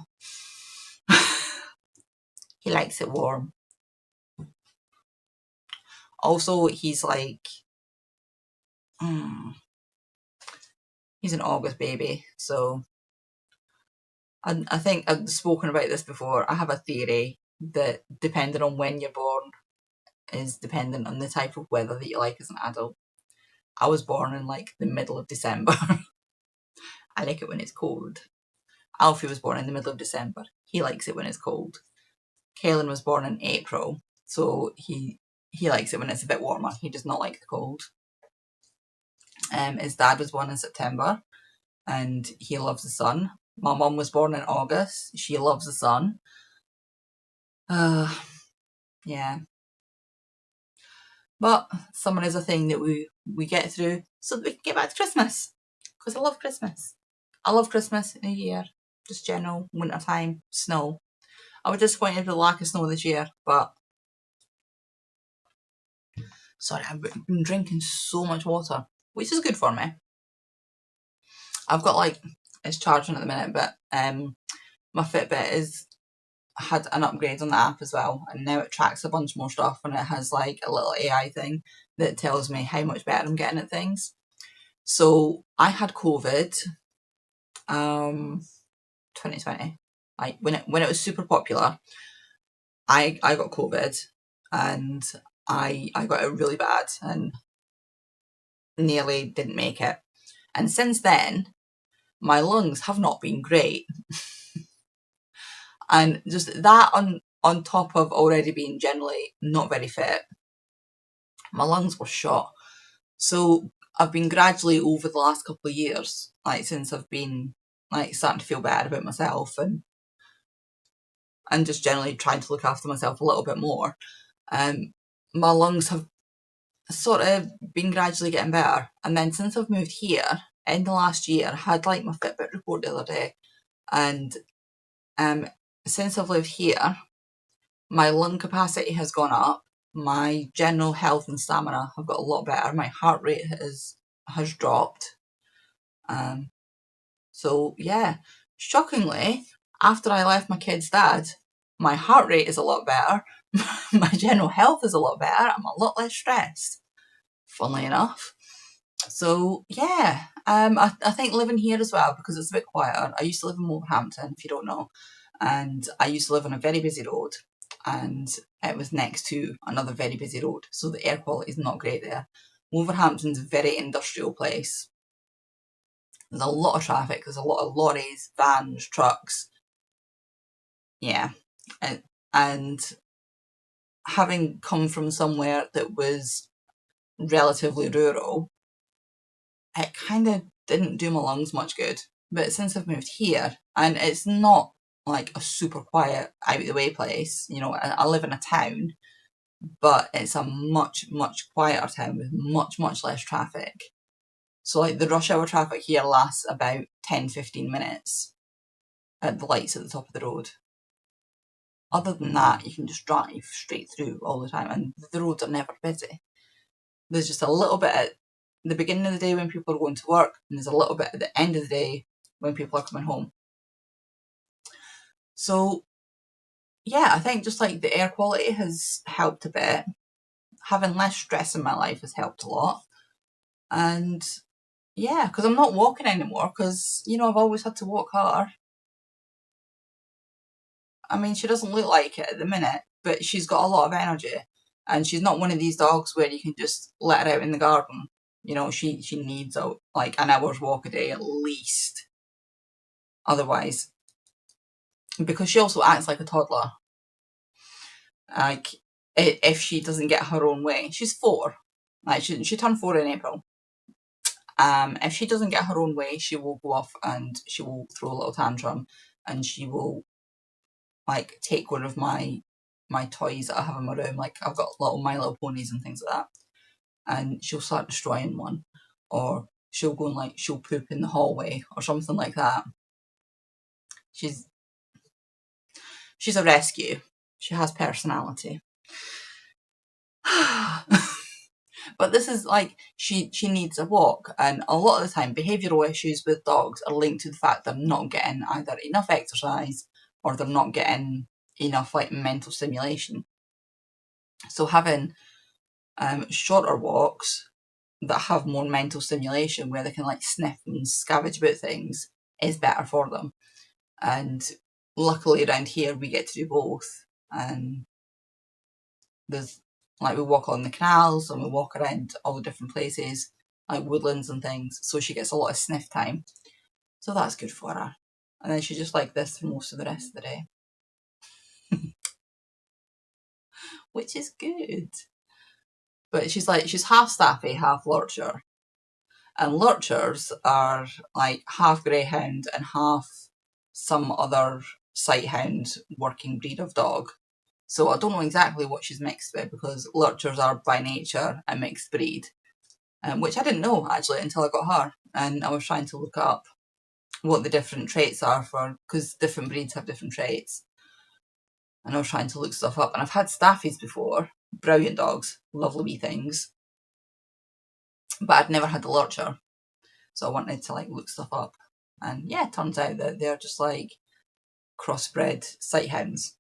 he likes it warm. Also, he's like, he's an August baby, so I think I've spoken about this before. I have a theory that depending on when you're born is dependent on the type of weather that you like as an adult. I was born in like the middle of December. I like it when it's cold. Alfie was born in the middle of December. He likes it when it's cold. Kaelin was born in April, so he likes it when it's a bit warmer. He does not like the cold. His dad was born in September, and he loves the sun. My mum was born in August. She loves the sun. Yeah. But summer is a thing that we get through so that we can get back to Christmas. Because I love Christmas. I love Christmas, New Year, just general winter time, snow. I was disappointed with the lack of snow this year, but sorry, I've been drinking so much water, which is good for me. I've got like, it's charging at the minute, but my Fitbit had an upgrade on the app as well, and now it tracks a bunch more stuff, and it has like a little AI thing that tells me how much better I'm getting at things. So I had COVID 2020, like when it was super popular. I got COVID, and I got it really bad and nearly didn't make it. And since then, my lungs have not been great. And just that on top of already being generally not very fit, my lungs were shot. So I've been gradually over the last couple of years, like since I've been like starting to feel bad about myself and just generally trying to look after myself a little bit more, my lungs have sort of been gradually getting better. And then since I've moved here in the last year, I had like my Fitbit report the other day, and since I've lived here, my lung capacity has gone up, my general health and stamina have got a lot better, my heart rate has dropped. So yeah, shockingly, after I left my kid's dad, my heart rate is a lot better, my general health is a lot better, I'm a lot less stressed, funnily enough. So yeah, I think living here as well, because it's a bit quieter. I used to live in Wolverhampton, if you don't know, and I used to live on a very busy road, and it was next to another very busy road, so the air quality is not great there. Wolverhampton's a very industrial place. There's a lot of traffic, there's a lot of lorries, vans, trucks. Yeah, and having come from somewhere that was relatively rural, it kind of didn't do my lungs much good. But since I've moved here, and it's not like a super quiet, out of the way place, you know, I live in a town, but it's a much, much quieter town with much, much less traffic. So like the rush hour traffic here lasts about 10-15 minutes at the lights at the top of the road. Other than that, you can just drive straight through all the time, and the roads are never busy. There's just a little bit at the beginning of the day when people are going to work, and there's a little bit at the end of the day when people are coming home. So yeah, I think just like the air quality has helped a bit. Having less stress in my life has helped a lot. And yeah, because I'm not walking anymore, because, you know, I've always had to walk her. I mean, she doesn't look like it at the minute, but she's got a lot of energy. And she's not one of these dogs where you can just let her out in the garden. You know, she needs like an hour's walk a day at least. Otherwise, because she also acts like a toddler. Like, if she doesn't get her own way, she's 4. Like, she turned 4 in April. If she doesn't get her own way, she will go off and she will throw a little tantrum, and she will like take one of my toys that I have in my room. Like, I've got little My Little Ponies and things like that, and she'll start destroying one, or she'll go and like she'll poop in the hallway or something like that. She's a rescue. She has personality. But this is like, she needs a walk, and a lot of the time behavioural issues with dogs are linked to the fact they're not getting either enough exercise or they're not getting enough like mental stimulation. So having shorter walks that have more mental stimulation, where they can like sniff and scavenge about things, is better for them. And luckily around here we get to do both, and there's Like we walk on the canals and we walk around all the different places, like woodlands and things, so she gets a lot of sniff time. So that's good for her. And then she's just like this for most of the rest of the day. Which is good. But she's half Staffy, half Lurcher. And Lurchers are like half Greyhound and half some other Sighthound working breed of dog. So I don't know exactly what she's mixed with, because Lurchers are by nature a mixed breed. Which I didn't know actually until I got her. And I was trying to look up what the different traits are for, because different breeds have different traits. And I was trying to look stuff up, and I've had Staffies before, brilliant dogs, lovely wee things, but I'd never had the Lurcher, so I wanted to like look stuff up, and yeah, it turns out that they're just like crossbred Sighthounds.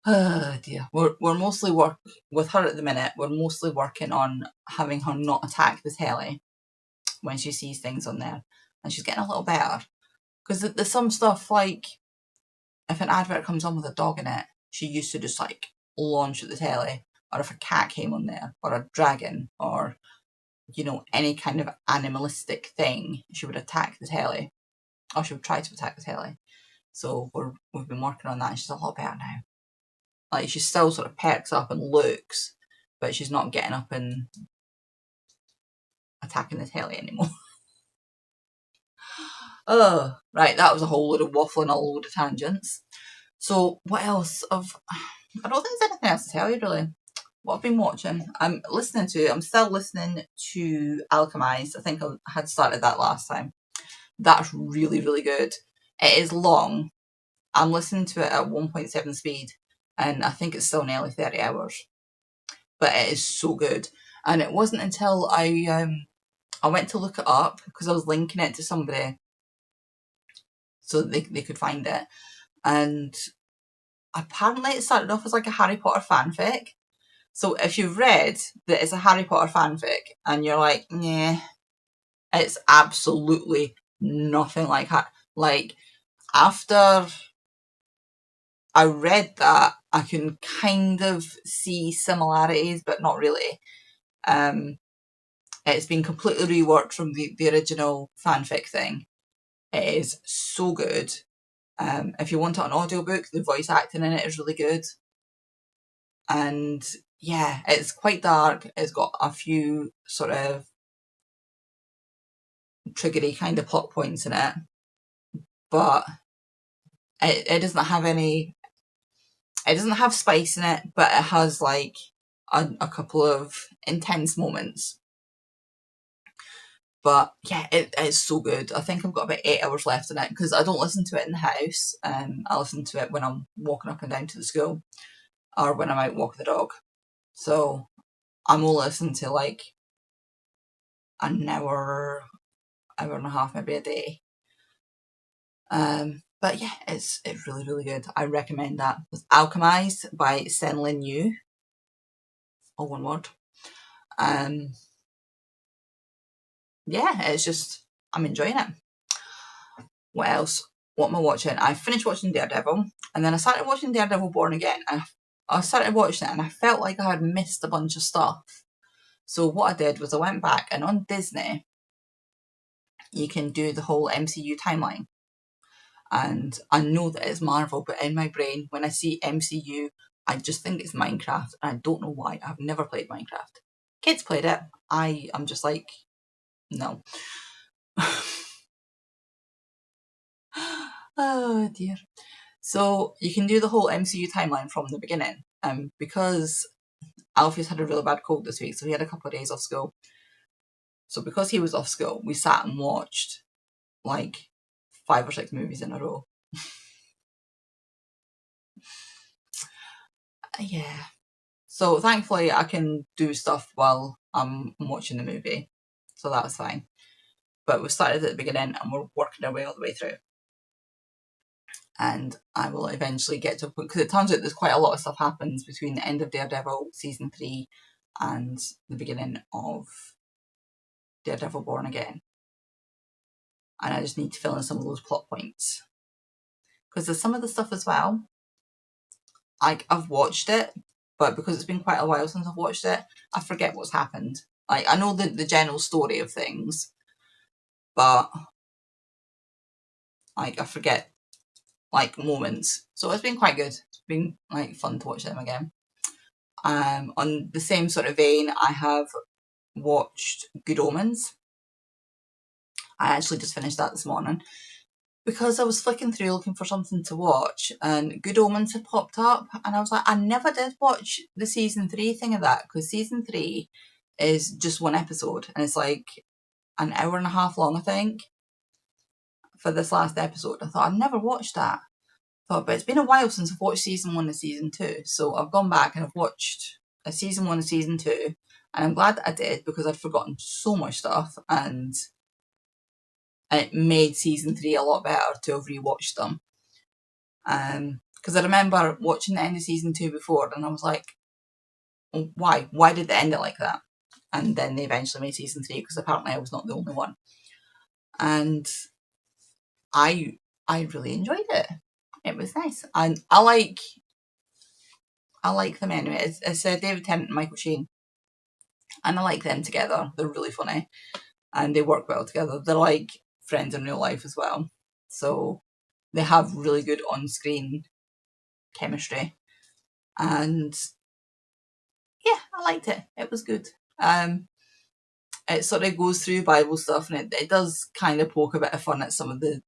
Oh dear, we're mostly with her at the minute. We're mostly working on having her not attack the telly when she sees things on there, and she's getting a little better, because there's some stuff like, if an advert comes on with a dog in it, she used to just like launch at the telly, or if a cat came on there, or a dragon, or you know, any kind of animalistic thing, she would attack the telly, or she would try to attack the telly. So we've been working on that, and she's a lot better now. Like, she still sort of perks up and looks, but she's not getting up and attacking the telly anymore. Oh, right, that was a whole load of waffling, a load of tangents. So what else? I don't think there's anything else to tell you really. What I've been watching, I'm still listening to Alchemized. I think I had started that last time. That's really, really good. It is long. I'm listening to it at 1.7 speed, and I think it's still nearly 30 hours. But it is so good. And it wasn't until I went to look it up, because I was linking it to somebody so that they could find it. And apparently it started off as like a Harry Potter fanfic. So if you've read that it's a Harry Potter fanfic and you're like, yeah, it's absolutely nothing like that. Like, after I read that, I can kind of see similarities, but not really. It's been completely reworked from the original fanfic thing. It is so good. If you want it on audiobook, the voice acting in it is really good. And yeah, it's quite dark. It's got a few sort of triggery kind of plot points in it, but it doesn't have any. It doesn't have spice in it, but it has like a couple of intense moments. But yeah, it's so good. I think I've got about 8 hours left in it, because I don't listen to it in the house. I listen to it when I'm walking up and down to the school, or when I'm out walking the dog. So I'm only listening to like an hour and a half, maybe a day. But yeah, it's really, really good. I recommend that. It's Alchemized by Senlin Yu. All one word. Yeah, it's just, I'm enjoying it. What else? What am I watching? I finished watching Daredevil, and then I started watching Daredevil Born Again. I started watching it, and I felt like I had missed a bunch of stuff. So what I did was I went back, and on Disney, you can do the whole MCU timeline. And I know that it's Marvel, but in my brain, when I see MCU, I just think it's Minecraft, and I don't know why. I've never played Minecraft. Kids played it. I'm just like, no. Oh dear. So you can do the whole MCU timeline from the beginning. Because Alfie's had a really bad cold this week, so he had a couple of days off school. So because he was off school, we sat and watched like 5 or 6 movies in a row. Yeah. So thankfully I can do stuff while I'm watching the movie. So that's fine. But we started at the beginning and we're working our way all the way through. And I will eventually get to a point, because it turns out there's quite a lot of stuff happens between the end of Daredevil season 3 and the beginning of Daredevil Born Again. And I just need to fill in some of those plot points. Because there's some of the stuff as well, like, I've watched it, but because it's been quite a while since I've watched it, I forget what's happened. Like, I know the general story of things, but like, I forget like moments. So it's been quite good. It's been like fun to watch them again. On the same sort of vein, I have watched Good Omens. I actually just finished that this morning because I was flicking through looking for something to watch, and Good Omens had popped up, and I was like, I never did watch the season 3 thing of that, because season 3 is just one episode, and it's like an hour and a half long, I think, for this last episode. I thought I'd never watched that. But it's been a while since I've watched season 1 and season 2, so I've gone back and I've watched a season 1 and season 2, and I'm glad that I did, because I'd forgotten so much stuff, and it made season 3 a lot better to have rewatched them. Because I remember watching the end of season 2 before, and I was like, why? Why did they end it like that? And then they eventually made season 3, because apparently I was not the only one. And I really enjoyed it. It was nice. And I like them anyway. It's David Tennant and Michael Sheen, and I like them together. They're really funny, and they work well together. They're like friends in real life as well, so they have really good on-screen chemistry. And yeah, I liked it. It was good. It sort of goes through Bible stuff, and it does kind of poke a bit of fun at some of the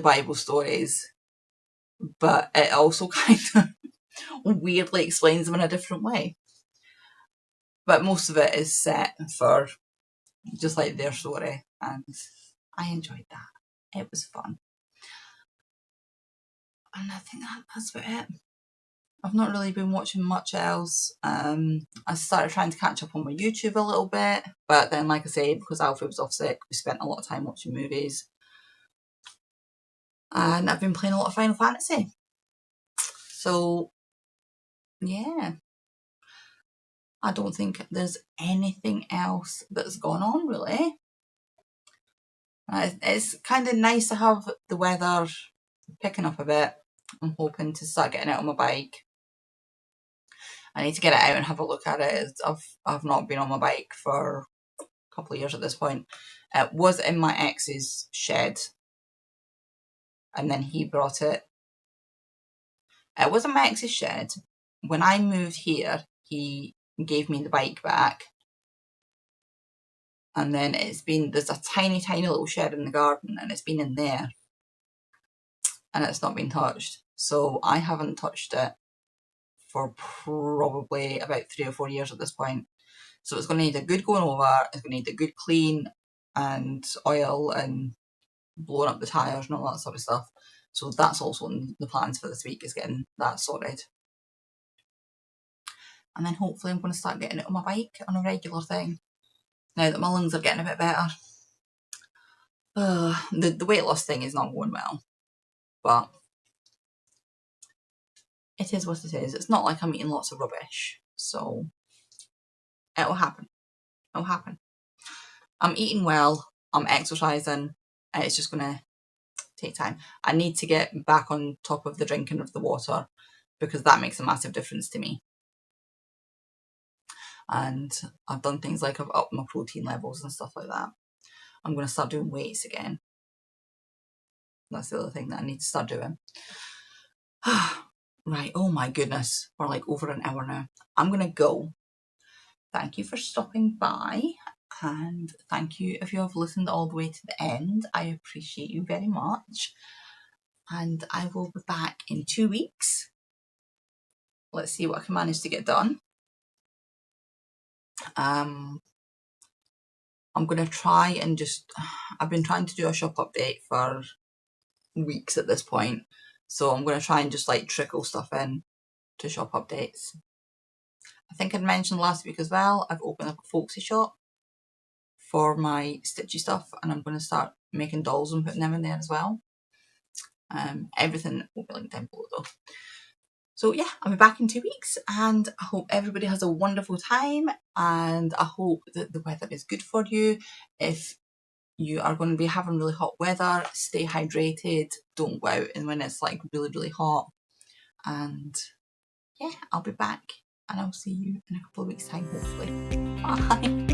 Bible stories, but it also kind of weirdly explains them in a different way. But most of it is set for just like their story, and I enjoyed that. It was fun. And I think that's about it. I've not really been watching much else. I started trying to catch up on my YouTube a little bit, but then, like I say, because Alfie was off sick, we spent a lot of time watching movies. And I've been playing a lot of Final Fantasy. So, yeah. I don't think there's anything else that's gone on, really. It's kind of nice to have the weather picking up a bit. I'm hoping to start getting out on my bike. I need to get it out and have a look at it. I've not been on my bike for a couple of years at this point. It was in my ex's shed, and then he brought it. It was in my ex's shed. When I moved here, he gave me the bike back. And then there's a tiny, tiny little shed in the garden, and it's been in there, and it's not been touched. So I haven't touched it for probably about 3 or 4 years at this point. So it's going to need a good going over, it's going to need a good clean and oil and blowing up the tyres and all that sort of stuff. So that's also in the plans for this week, is getting that sorted. And then hopefully I'm going to start getting it on my bike on a regular thing, now that my lungs are getting a bit better. The weight loss thing is not going well, but it is what it is. It's not like I'm eating lots of rubbish, so it'll happen. It'll happen. I'm eating well, I'm exercising, it's just going to take time. I need to get back on top of the drinking of the water, because that makes a massive difference to me. And I've done things like I've upped my protein levels and stuff like that. I'm going to start doing weights again. That's the other thing that I need to start doing. Right, oh my goodness, we're like over an hour now. I'm going to go. Thank you for stopping by, and thank you if you have listened all the way to the end. I appreciate you very much. And I will be back in 2 weeks. Let's see what I can manage to get done. I'm going to try and I've been trying to do a shop update for weeks at this point. So I'm going to try and just like trickle stuff in to shop updates. I think I'd mentioned last week as well, I've opened up a Folksy shop for my stitchy stuff, and I'm going to start making dolls and putting them in there as well. Everything will be linked down below though. So yeah, I'll be back in 2 weeks, and I hope everybody has a wonderful time, and I hope that the weather is good for you. If you are going to be having really hot weather, stay hydrated, don't go out and when it's like really, really hot, and yeah, I'll be back and I'll see you in a couple of weeks' time, hopefully. Bye.